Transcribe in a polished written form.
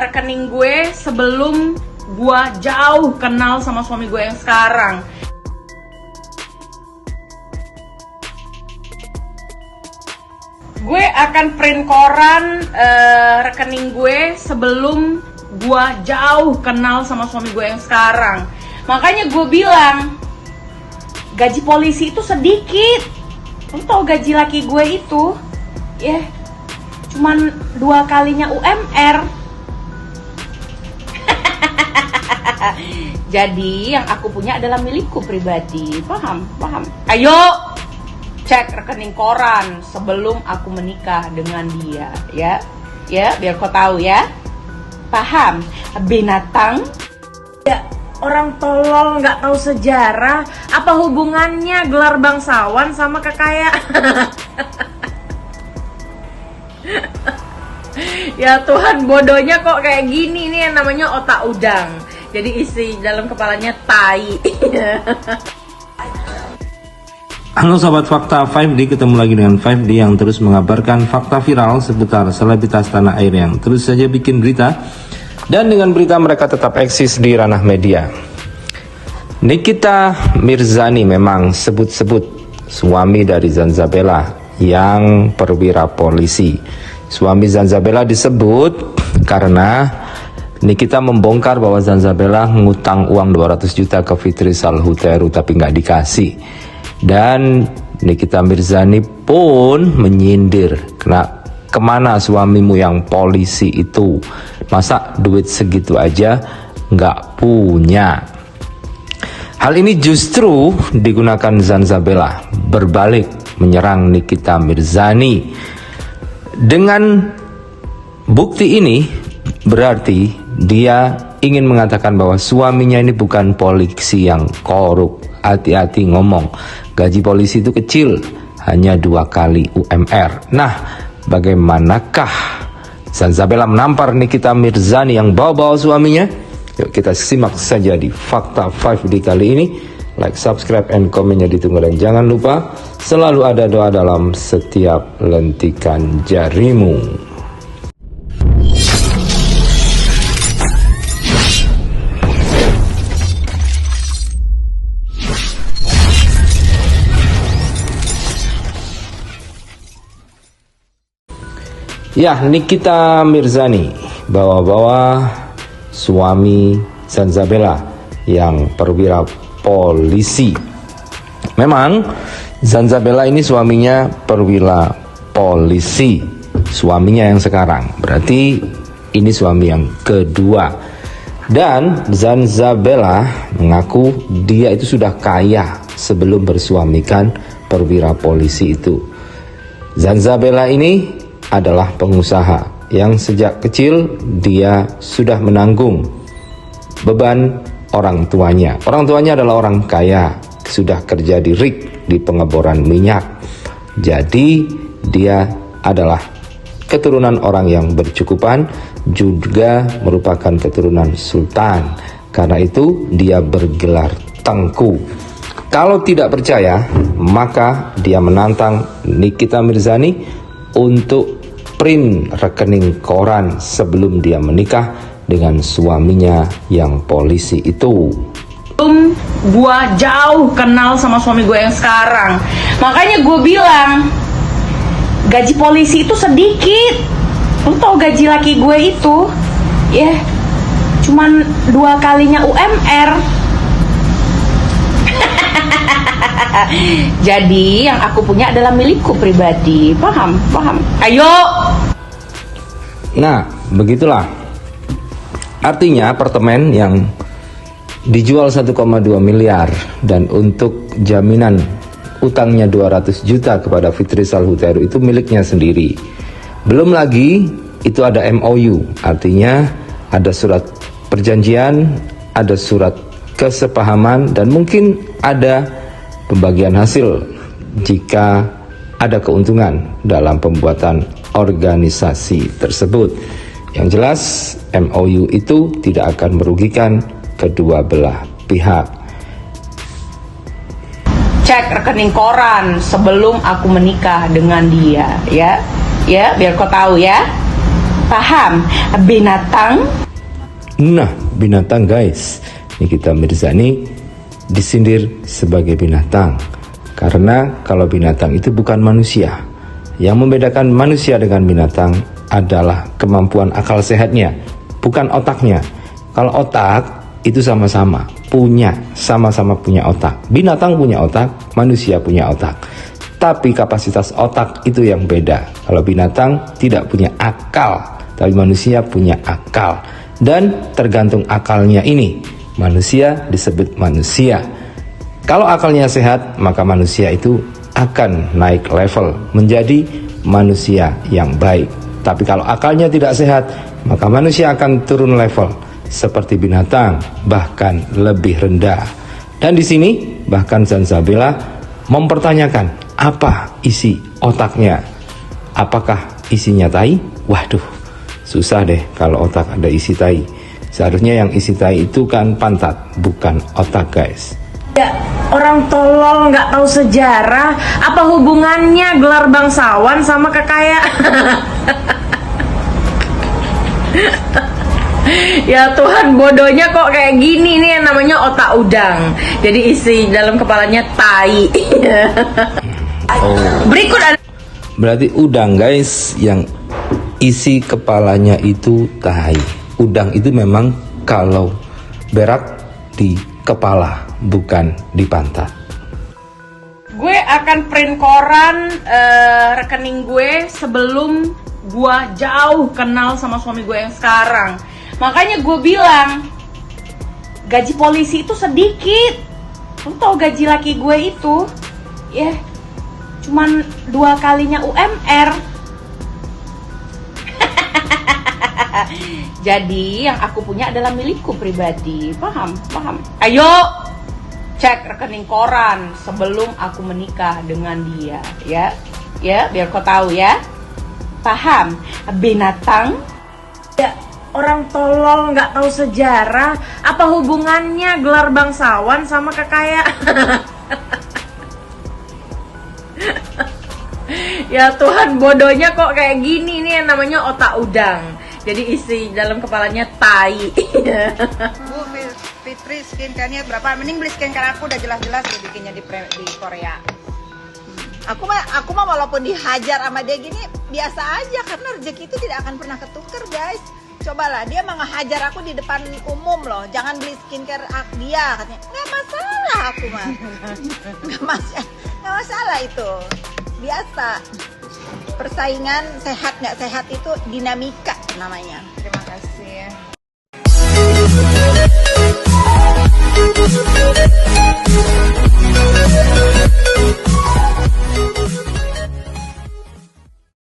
rekening gue sebelum gue jauh kenal sama suami gue yang sekarang. Gue akan print koran rekening gue sebelum gue jauh kenal sama suami gue yang sekarang. Makanya gue bilang, gaji polisi itu sedikit. Lu tau gaji laki gue itu ya cuman 2 kalinya UMR. Jadi yang aku punya adalah milikku pribadi. Paham? Ayo cek rekening koran sebelum aku menikah dengan dia, ya biar kau tahu ya. Paham? Binatang. Ya, orang tolol nggak tahu sejarah. Apa hubungannya gelar bangsawan sama kekayaan? Ya Tuhan, bodohnya kok kayak gini nih, yang namanya otak udang. Jadi isi dalam kepalanya tai. Halo Sobat Fakta 5D, ketemu lagi dengan 5D yang terus mengabarkan fakta viral seputar selebritas tanah air yang terus saja bikin berita. Dan dengan berita mereka tetap eksis di ranah media. Nikita Mirzani memang sebut-sebut suami dari Zanzabella yang perwira polisi. Suami Zanzabella disebut karena Nikita membongkar bahwa Zanzabella ngutang uang 200 juta ke Fitri Salhuteru tapi nggak dikasih. Dan Nikita Mirzani pun menyindir, kemana suamimu yang polisi itu? Masa duit segitu aja nggak punya? Hal ini justru digunakan Zanzabella berbalik menyerang Nikita Mirzani. Dengan bukti ini berarti dia ingin mengatakan bahwa suaminya ini bukan polisi yang korup. Hati-hati ngomong, gaji polisi itu kecil, hanya 2 kali UMR. Nah, bagaimanakah Zanzabella menampar Nikita Mirzani yang bawa-bawa suaminya? Yuk kita simak saja di Fakta 5D kali ini. Like, subscribe, and komennya ditunggu. Dan jangan lupa, selalu ada doa dalam setiap lentikan jarimu. Ya, Nikita Mirzani bawa-bawa suami Zanzabella yang perwira polisi. Memang Zanzabella ini suaminya perwira polisi, suaminya yang sekarang. Berarti ini suami yang kedua. Dan Zanzabella mengaku dia itu sudah kaya sebelum bersuamikan perwira polisi itu. Zanzabella ini adalah pengusaha yang sejak kecil dia sudah menanggung beban orang tuanya. Orang tuanya adalah orang kaya, sudah kerja di rig, di pengeboran minyak. Jadi dia adalah keturunan orang yang bercukupan, juga merupakan keturunan sultan. Karena itu dia bergelar Tengku. Kalau tidak percaya, maka dia menantang Nikita Mirzani untuk print rekening koran sebelum dia menikah dengan suaminya yang polisi itu. Gue jauh kenal sama suami gue yang sekarang. Makanya gue bilang, gaji polisi itu sedikit. Lu tau gaji laki gue itu ya cuman 2 kalinya UMR. Jadi yang aku punya adalah milikku pribadi. Paham? Ayo. Nah, begitulah. Artinya apartemen yang dijual 1,2 miliar dan untuk jaminan utangnya 200 juta kepada Fitri Salhuteru itu miliknya sendiri. Belum lagi itu ada MOU, artinya ada surat perjanjian, ada surat kesepahaman, dan mungkin ada pembagian hasil jika ada keuntungan dalam pembuatan organisasi tersebut. Yang jelas MOU itu tidak akan merugikan kedua belah pihak. Cek rekening koran sebelum aku menikah dengan dia, ya biar kau tahu ya. Paham? Binatang. Nah, binatang guys. Nikita Mirzani disindir sebagai binatang. Karena kalau binatang itu bukan manusia. Yang membedakan manusia dengan binatang adalah kemampuan akal sehatnya, bukan otaknya. Kalau otak itu sama-sama punya otak. Binatang punya otak, manusia punya otak. Tapi kapasitas otak itu yang beda. Kalau binatang tidak punya akal, tapi manusia punya akal. Dan tergantung akalnya ini, manusia disebut manusia. Kalau akalnya sehat, maka manusia itu akan naik level menjadi manusia yang baik. Tapi kalau akalnya tidak sehat, maka manusia akan turun level seperti binatang, bahkan lebih rendah. Dan di sini bahkan Zanzabela mempertanyakan apa isi otaknya. Apakah isinya tai? Waduh, susah deh kalau otak ada isi tai. Seharusnya yang isi tai itu kan pantat, bukan otak guys. Ya, orang tolol nggak tahu sejarah. Apa hubungannya gelar bangsawan sama kekayaan? Ya Tuhan, bodohnya kok kayak gini nih, yang namanya otak udang. Jadi isi dalam kepalanya tai. Berikut ada. Berarti udang guys, yang isi kepalanya itu tai. Udang itu memang kalau berak di kepala, bukan di pantat. Gue akan print koran rekening gue sebelum gue jauh kenal sama suami gue yang sekarang. Makanya gue bilang gaji polisi itu sedikit. Lu tau gaji laki gue itu ya cuman 2 kalinya UMR. Jadi yang aku punya adalah milikku pribadi. Paham? Ayo cek rekening koran sebelum aku menikah dengan dia, ya. Ya, biar kau tahu ya. Paham? Binatang. Ya, orang tolol nggak tahu sejarah. Apa hubungannya gelar bangsawan sama kekayaan? Ya Tuhan, bodohnya kok kayak gini nih, yang namanya otak udang. Jadi isi dalam kepalanya tai. Bu, Fitri skincare-nya berapa? Mending beli skincare aku, udah jelas-jelas dibikinnya di Korea. Aku mah walaupun dihajar sama dia gini biasa aja, karena rezeki itu tidak akan pernah ketuker guys. Cobalah, dia mah ngehajar aku di depan umum loh, jangan beli skincare dia katanya. Nggak masalah aku mah. Nggak masalah itu, biasa. Persaingan sehat nggak sehat itu dinamika namanya. Terima kasih.